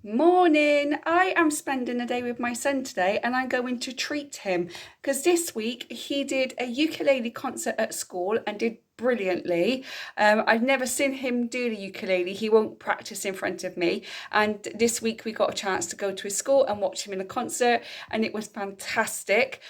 Morning. I am spending a day with my son today and I'm going to treat him because this week he did a ukulele concert at school and did brilliantly. I've never seen him do the ukulele. He won't practice in front of me. And this week we got a chance to go to his school and watch him in a concert and it was fantastic.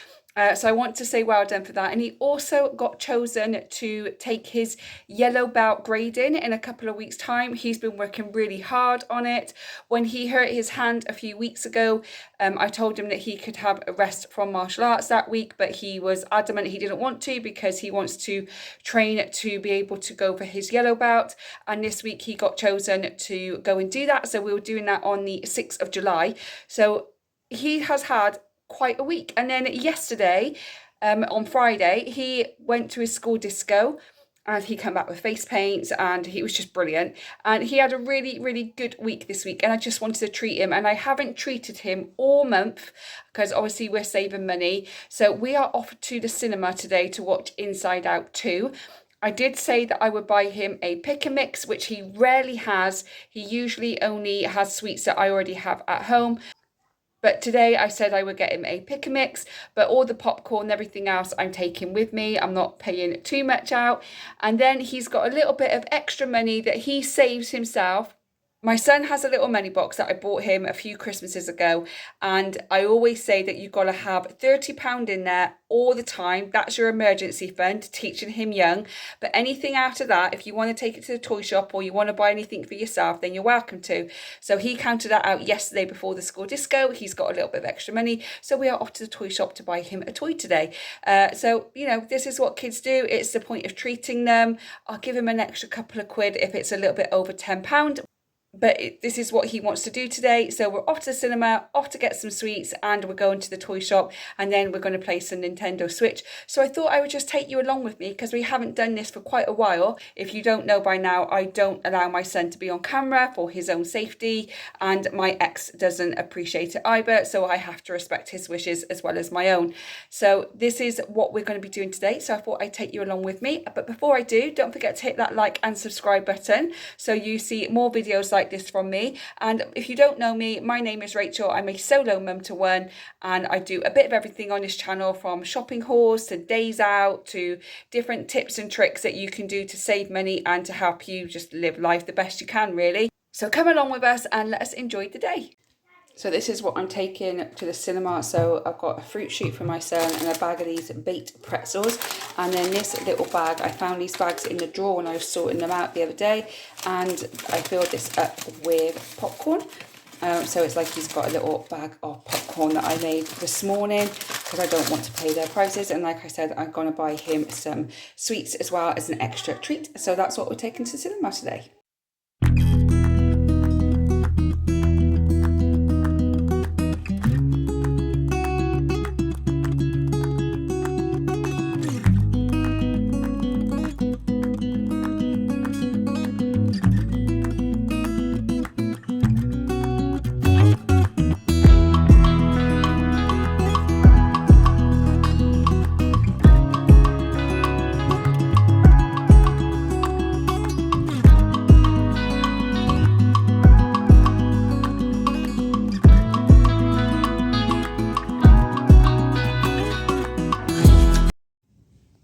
So I want to say well done for that. And he also got chosen to take his yellow belt grading in a couple of weeks' time. He's been working really hard on it. When he hurt his hand a few weeks ago, I told him that he could have a rest from martial arts that week, but he was adamant he didn't want to because he wants to train to be able to go for his yellow belt. And this week he got chosen to go and do that. So we were doing that on the 6th of July. So he has had quite a week. And then yesterday, on Friday, he went to his school disco and he came back with face paints and he was just brilliant. And he had a really, really good week this week and I just wanted to treat him. And I haven't treated him all month because obviously we're saving money. So we are off to the cinema today to watch Inside Out 2. I did say that I would buy him a pick and mix, which he rarely has. He usually only has sweets that I already have at home. But today I said I would get him a pick and mix, but all the popcorn and everything else I'm taking with me. I'm not paying too much out. And then he's got a little bit of extra money that he saves himself. My son has a little money box that I bought him a few Christmases ago, and I always say that you've got to have £30 in there all the time. That's your emergency fund, teaching him young. But anything after that, if you want to take it to the toy shop or you want to buy anything for yourself, then you're welcome to. So he counted that out yesterday before the school disco. He's got a little bit of extra money, so we are off to the toy shop to buy him a toy today. So, this is what kids do. It's the point of treating them. I'll give him an extra couple of quid if it's a little bit over £10. But this is what he wants to do today. So we're off to the cinema, off to get some sweets, and we're going to the toy shop, and then we're going to play some Nintendo Switch. So I thought I would just take you along with me because we haven't done this for quite a while. If you don't know by now, I don't allow my son to be on camera for his own safety, and my ex doesn't appreciate it either, so I have to respect his wishes as well as my own. So this is what we're going to be doing today. So I thought I'd take you along with me. But before I do, don't forget to hit that like and subscribe button so you see more videos like this from me. And if you don't know me, my name is Rachel. I'm a solo mum to one, and I do a bit of everything on this channel, from shopping hauls to days out to different tips and tricks that you can do to save money and to help you just live life the best you can, really. So come along with us and let us enjoy the day. So this is what I'm taking to the cinema. So I've got a fruit shoot for my son and a bag of these baked pretzels. And then this little bag, I found these bags in the drawer when I was sorting them out the other day. And I filled this up with popcorn. So it's like he's got a little bag of popcorn that I made this morning because I don't want to pay their prices. And like I said, I'm going to buy him some sweets as well as an extra treat. So that's what we're taking to the cinema today.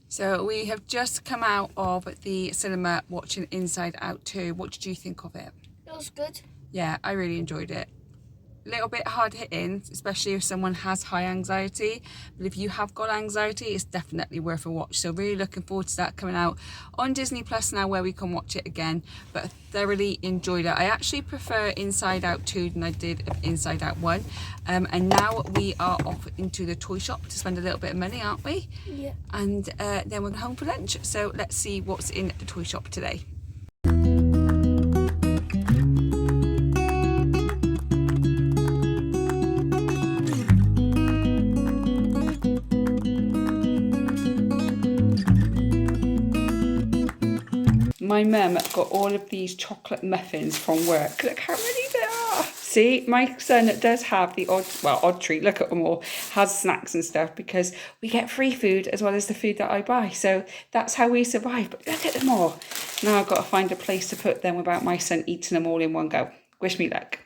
So we have just come out of the cinema watching Inside Out 2. What did you think of it? It was good. Yeah, I really enjoyed it. A little bit hard hitting, especially if someone has high anxiety. But if you have got anxiety, it's definitely worth a watch. So really looking forward to that coming out on Disney Plus now, where we can watch it again. But I thoroughly enjoyed it. I actually prefer Inside Out 2 than I did Inside Out 1. And now we are off into the toy shop to spend a little bit of money, aren't we? Yeah. And then we're going home for lunch. So let's see what's in the toy shop today. My mum got all of these chocolate muffins from work. Look how many there are. See, my son does have the odd treat, look at them all, has snacks and stuff because we get free food as well as the food that I buy. So that's how we survive. But look at them all. Now I've got to find a place to put them without my son eating them all in one go. Wish me luck.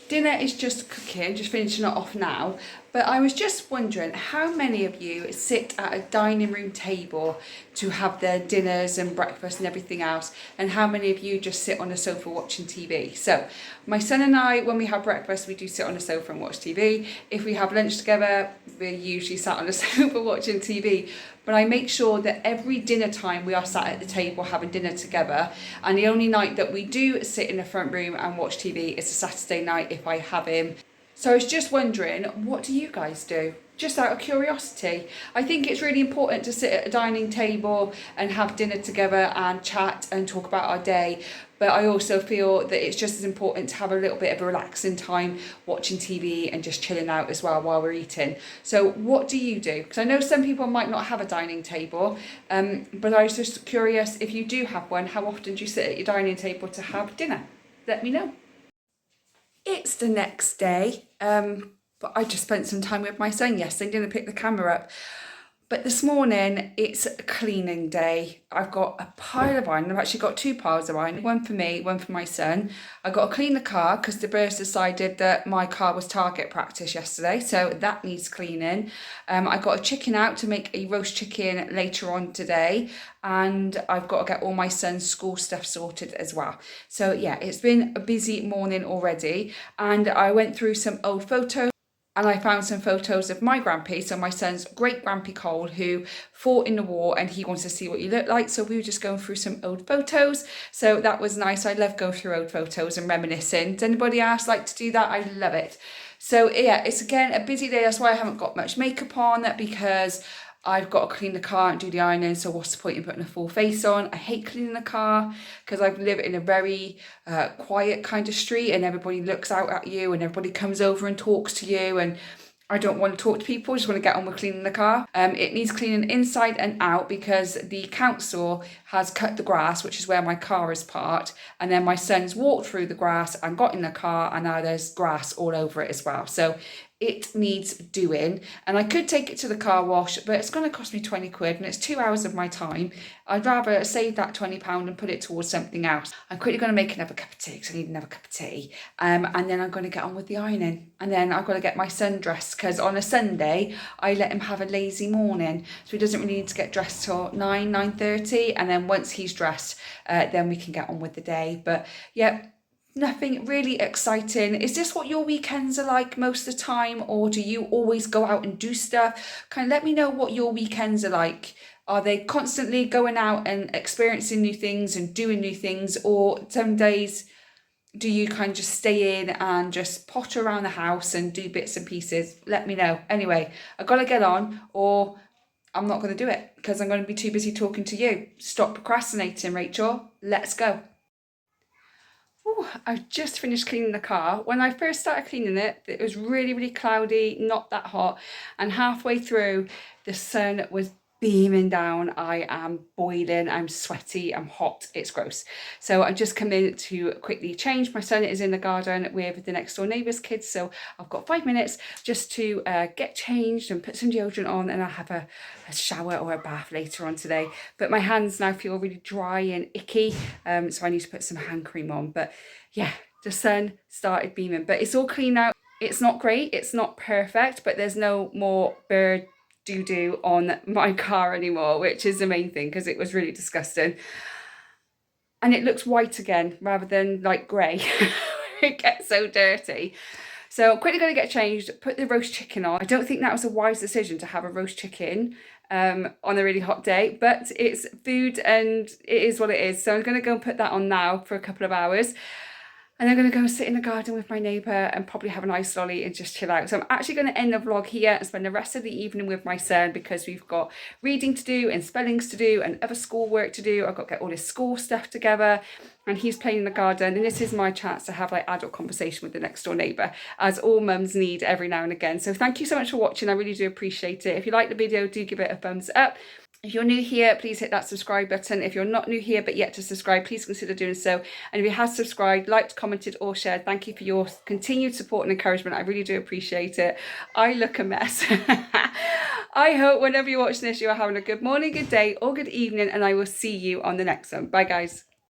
Dinner is just cooking, just finishing it off now. But I was just wondering how many of you sit at a dining room table to have their dinners and breakfast and everything else, and how many of you just sit on a sofa watching TV. So my son and I, when we have breakfast, we do sit on a sofa and watch TV. If we have lunch together, we're usually sat on a sofa watching TV. But I make sure that every dinner time we are sat at the table having dinner together. And the only night that we do sit in the front room and watch TV is a Saturday night if I have him. So I was just wondering, what do you guys do? Just out of curiosity. I think it's really important to sit at a dining table and have dinner together and chat and talk about our day. But I also feel that it's just as important to have a little bit of a relaxing time watching TV and just chilling out as well while we're eating. So what do you do? Because I know some people might not have a dining table, but I was just curious, if you do have one, how often do you sit at your dining table to have dinner? Let me know. It's the next day, but I just spent some time with my son yesterday, didn't pick the camera up. But this morning, it's a cleaning day. I've got a pile of iron. I've actually got 2 piles of iron, one for me, one for my son. I've got to clean the car because the birds decided that my car was target practice yesterday, so that needs cleaning. I got a chicken out to make a roast chicken later on today, and I've got to get all my son's school stuff sorted as well. So yeah, it's been a busy morning already, and I went through some old photos. And I found some photos of my grampy, so my son's great grampy Cole, who fought in the war and he wants to see what you look like. So we were just going through some old photos. So that was nice. I love going through old photos and reminiscing. Does anybody else like to do that? I love it. So yeah, it's again a busy day. That's why I haven't got much makeup on, because I've got to clean the car and do the ironing, so what's the point in putting a full face on? I hate cleaning the car because I live in a very quiet kind of street, and everybody looks out at you and everybody comes over and talks to you, and I don't want to talk to people, I just want to get on with cleaning the car. It needs cleaning inside and out because the council has cut the grass, which is where my car is parked, and then my son's walked through the grass and got in the car, and now there's grass all over it as well. So it needs doing, and I could take it to the car wash, but it's going to cost me 20 quid and it's 2 hours of my time. I'd rather save that £20 and put it towards something else. I'm quickly going to make another cup of tea because I need another cup of tea, and then I'm going to get on with the ironing, and then I've got to get my son dressed because on a Sunday I let him have a lazy morning, so he doesn't really need to get dressed till 9:30, and then once he's dressed then we can get on with the day. But yeah, nothing really exciting. Is this what your weekends are like most of the time, or do you always go out and do stuff? Kind of let me know what your weekends are like. Are they constantly going out and experiencing new things and doing new things, or some days do you kind of just stay in and just potter around the house and do bits and pieces? Let me know. Anyway, I've got to get on, or I'm not going to do it because I'm going to be too busy talking to you. Stop procrastinating, Rachel. Let's go. Ooh, I've just finished cleaning the car. When I first started cleaning it, it was really, really cloudy, not that hot. And halfway through, the sun was beaming down. I am boiling, I'm sweaty, I'm hot, it's gross. So I've just come in to quickly change. My son is in the garden with the next door neighbour's kids, so I've got 5 minutes just to get changed and put some deodorant on, and I'll have a shower or a bath later on today. But my hands now feel really dry and icky, so I need to put some hand cream on. But yeah, the sun started beaming, but it's all clean now. It's not great, it's not perfect, but there's no more bird doo-doo on my car anymore, which is the main thing because it was really disgusting. And it looks white again rather than like grey. It gets so dirty. So quickly going to get changed, put the roast chicken on. I don't think that was a wise decision to have a roast chicken on a really hot day, but it's food and it is what it is. So I'm going to go and put that on now for a couple of hours. And I'm going to go and sit in the garden with my neighbour and probably have a nice lolly and just chill out. So I'm actually going to end the vlog here and spend the rest of the evening with my son because we've got reading to do and spellings to do and other school work to do. I've got to get all this school stuff together, and he's playing in the garden. And this is my chance to have like adult conversation with the next door neighbour, as all mums need every now and again. So thank you so much for watching. I really do appreciate it. If you like the video, do give it a thumbs up. If you're new here, please hit that subscribe button. If you're not new here but yet to subscribe, please consider doing so. And if you have subscribed, liked, commented or shared, thank you for your continued support and encouragement. I really do appreciate it. I look a mess. I hope whenever you're watching this, you are having a good morning, good day or good evening, and I will see you on the next one. Bye guys.